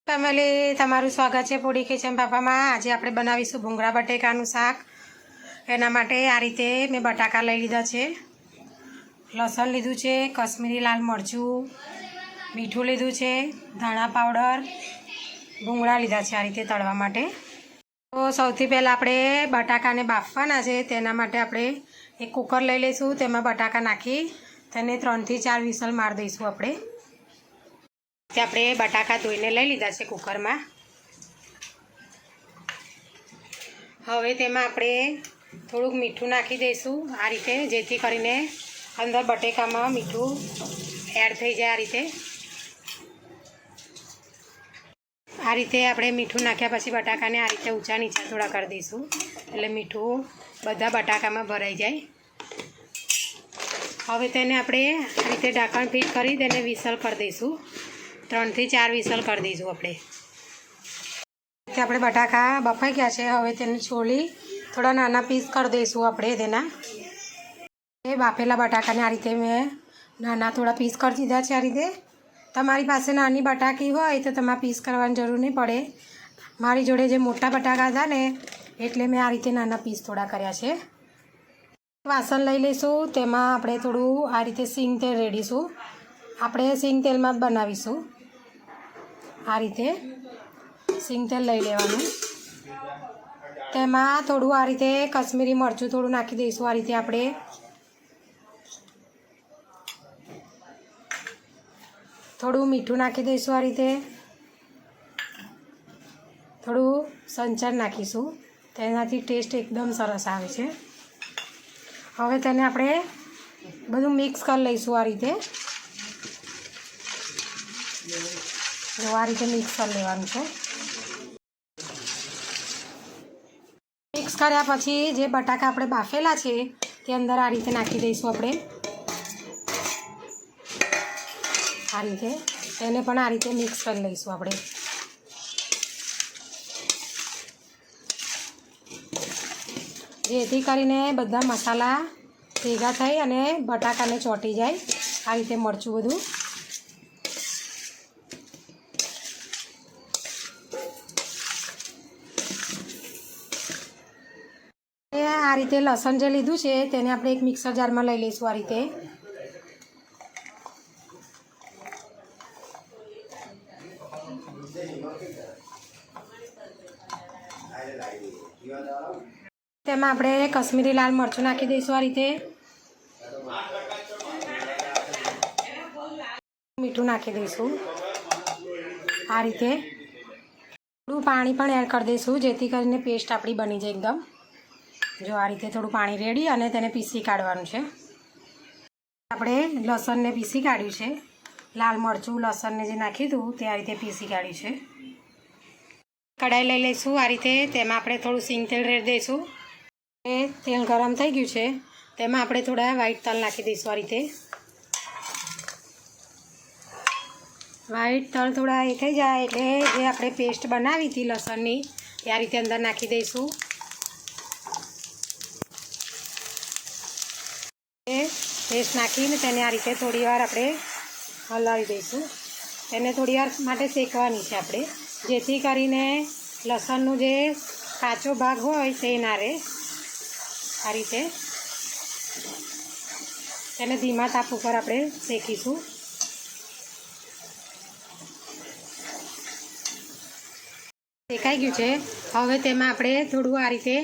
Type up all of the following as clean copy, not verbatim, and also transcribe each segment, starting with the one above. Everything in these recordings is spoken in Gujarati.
ફેમિલી તમારું સ્વાગત છે પૂડી કિચન પાપામાં। આજે આપણે બનાવીશું ભૂંગળા બટેકાનું શાક। એના માટે આ રીતે મેં બટાકા લઈ લીધા છે, લસણ લીધું છે, કશ્મીરી લાલ મરચું, મીઠું લીધું છે, ધાણા પાવડર, ભૂંગળા લીધા છે આ રીતે તળવા માટે। તો સૌથી પહેલાં આપણે બટાકાને બાફવાના છે, તેના માટે આપણે એક કુકર લઈ લઈશું। તેમાં બટાકા નાખી તેને 3 થી 4 વિસલ મારી દઈશું આપણે। આપણે બટાકા ધોઈને લઈ લીધા છે કુકરમાં। હવે તેમાં આપણે થોડુંક મીઠું નાખી દઈશું આ રીતે, જેથી કરીને અંદર બટેકામાં મીઠું એડ થઈ જાય। આ રીતે આપણે મીઠું નાખ્યા પછી બટાકાને આ રીતે ઊંચા નીચા થોડા કરી દઈશું, એટલે મીઠું બધા બટાકામાં ભરાઈ જાય। હવે તેને આપણે આ રીતે ઢાંકણ ફિટ કરી તેને વિસલ કરી દઈશું, 3 થી 4 વિસલ કરી દઈશું આપણે બટાકા બફાઈ ગયા છે। હવે તેને છોલી થોડા નાના પીસ કરી દઈશું આપણે તેના। એ બાફેલા બટાકાને આ રીતે મેં નાના થોડા પીસ કરી દીધા છે આ રીતે। તમારી પાસે નાની બટાકી હોય તો તમારે પીસ કરવાની જરૂર નહીં પડે। મારી જોડે જે મોટા બટાકા હતા ને એટલે મેં આ રીતે નાના પીસ થોડા કર્યા છે। વાસણ લઈ લઈશું, તેમાં આપણે થોડું આ રીતે સિંગ તેલ રેડીશું। આપણે સિંગ તેલમાં જ બનાવીશું। આ રીતે સિંગ તેલ લઈ લેવાનું, તેમાં થોડું આ રીતે કશ્મીરી મરચું થોડું નાખી દઈશું। આ રીતે આપણે થોડું મીઠું નાખી દઈશું, આ રીતે થોડું સંચર નાખીશું, તેનાથી ટેસ્ટ એકદમ સરસ આવે છે। હવે તેને આપણે બધું મિક્સ કરી લઈશું આ રીતે। જો આ રીતે મિક્સ કરી લેવાનું છે। મિક્સ કર્યા પછી જે બટાકા આપણે બાફેલા છે તે અંદર આ રીતે નાખી દઈશું આપણે। આ રીતે તેને પણ આ રીતે મિક્સ કરી લઈશું આપણે। જેથી કરીને બધા મસાલા ભેગા થઈ અને બટાકાને ચોંટી જાય। આ રીતે મરચું બધું આ રીતે લસણ જે લીધું છે તેને આપણે એક મિક્સર જારમાં લઈ લઈશું। આ રીતે તેમાં આપણે કશ્મીરી લાલ મરચું નાખી દઈશું। આ રીતે મીઠું નાખી દઈશું। આ રીતે થોડું પાણી પણ એડ કરી દઈશું, જેથી કરીને પેસ્ટ આપણી બની જાય એકદમ। જો આ રીતે થોડું પાણી રેડી અને તેને પીસી કાઢવાનું છે। આપણે લસણને પીસી કાઢ્યું છે, લાલ મરચું લસણને જે નાખ્યું હતું તે આ રીતે પીસી કાઢ્યું છે। કઢાઈ લઈ લઈશું આ રીતે, તેમાં આપણે થોડું સિંગ તેલ રેડી દઈશું। તેલ ગરમ થઈ ગયું છે, તેમાં આપણે થોડા વ્હાઈટ તલ નાખી દઈશું। આ રીતે વ્હાઈટ તલ થોડા એ થઈ જાય એટલે જે આપણે પેસ્ટ બનાવી હતી લસણની તે આ રીતે અંદર નાખી દઈશું। પેસ્ટ નાખીને તેને આ રીતે થોડી વાર આપણે હલાવી દઈશું। તેને થોડી વાર માટે શેકવાની છે આપણે, જેથી કરીને લસણનું જે કાચો ભાગ હોય તે ના રહે। આ રીતે તેને ધીમા તાપ ઉપર આપણે શેકીશું। શેકાઈ ગયું છે। હવે તેમાં આપણે થોડું આ રીતે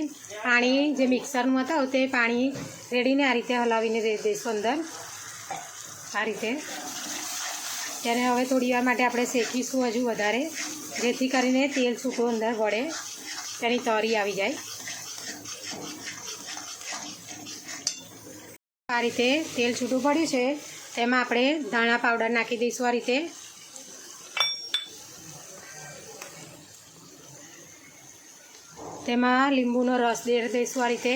પાણી જે મિક્સરનું હતું તે પાણી રેડીને આ રીતે હલાવીને દઈ દઈશું અંદર। આ રીતે તેને હવે થોડી વાર માટે આપણે શેકીશું હજુ વધારે, જેથી કરીને તેલ છૂટું અંદર વળે, તેની તરી આવી જાય। આ રીતે તેલ છૂટું પડ્યું છે, તેમાં આપણે ધાણા પાવડર નાખી દઈશું। આ રીતે તેમાં લીંબુનો રસ દઈ દઈશું। આ રીતે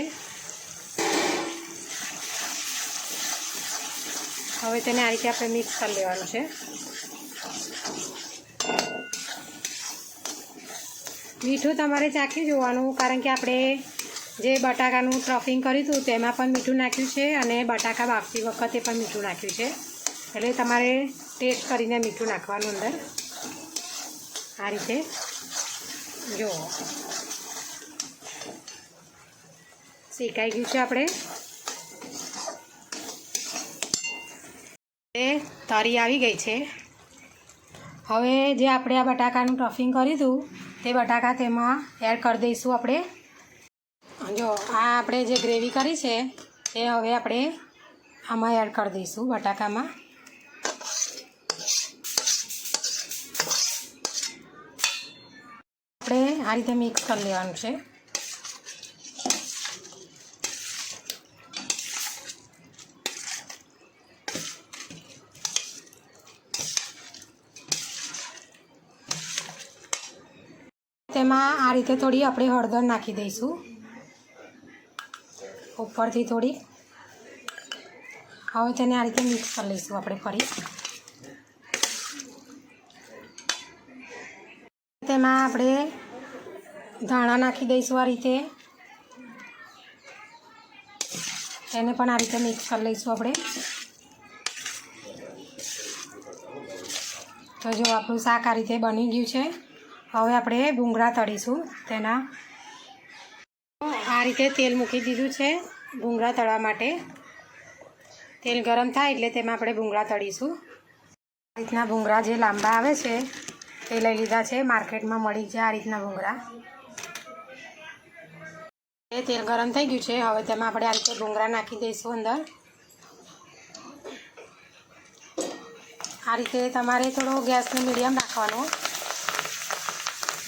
હવે તેને આ રીતે આપણે મિક્સ કરી લેવાનું છે। મીઠું તમારે ચાખી જોવાનું, કારણ કે આપણે જે બટાકાનું સ્ટફિંગ કર્યું હતું તેમાં પણ મીઠું નાખ્યું છે અને બટાકા બાફતી વખતે પણ મીઠું નાખ્યું છે, એટલે તમારે ટેસ્ટ કરીને મીઠું નાખવાનું અંદર। આ રીતે જો શેકાઈ ગયું છે. આપણે એ તરી આવી ગઈ છે. હવે જે આપણે આ બટાકાનું સ્ટફિંગ કર્યું હતું તે બટાકા તેમાં એડ કરી દઈશું. આપણે જો આ આપણે જે ગ્રેવી કરી છે એ હવે આપણે આમાં એડ કરી દઈશું બટાકામાં. આપણે આ રીતે મિક્સ કરી લેવાનું છે. તેમાં આ રીતે થોડી આપણે હળદર નાખી દઈશું ઉપરથી થોડી. હવે તેને આ રીતે મિક્સ કરી લઈશું આપણે ફરી. તેમાં આપણે ધાણા નાખી દઈશું આ રીતે. એને પણ આ રીતે મિક્સ કરી લઈશું આપણે. તો જો આપણું શાક આ રીતે બની ગયું છે. હવે આપણે ભૂંગળા તળીશું. તેના આ રીતે તેલ મૂકી દીધું છે ભૂંગળા તળવા માટે. તેલ ગરમ થાય એટલે તેમાં આપણે ભૂંગળા તળીશું. આ રીતના ભૂંગળા જે લાંબા આવે છે તે લઈ લીધા છે. માર્કેટમાં મળી જાય આ રીતના ભૂંગળા. એ તેલ ગરમ થઈ ગયું છે. હવે તેમાં આપણે આ રીતે ભૂંગળા નાખી દઈશું અંદર. આ રીતે તમારે થોડો ગેસને મીડિયમ રાખવાનો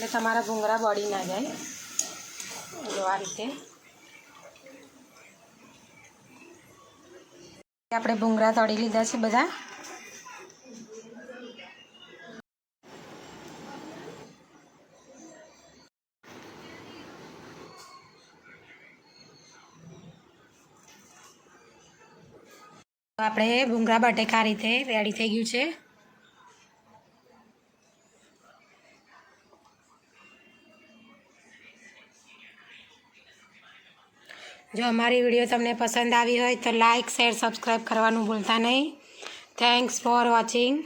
એટલે તમારા ભૂંગળા બળી ના જાય. જો આ રીતે આપણે ભૂંગળા તળી લીધા છે બધા. આપણે ભૂંગળા બટેકા રીતે રેડી થઈ ગયું છે. જો અમારી વિડીયો તમને પસંદ આવી હોય તો લાઇક શેર સબસ્ક્રાઈબ કરવાનું ભૂલતા નહીં. Thanks for watching.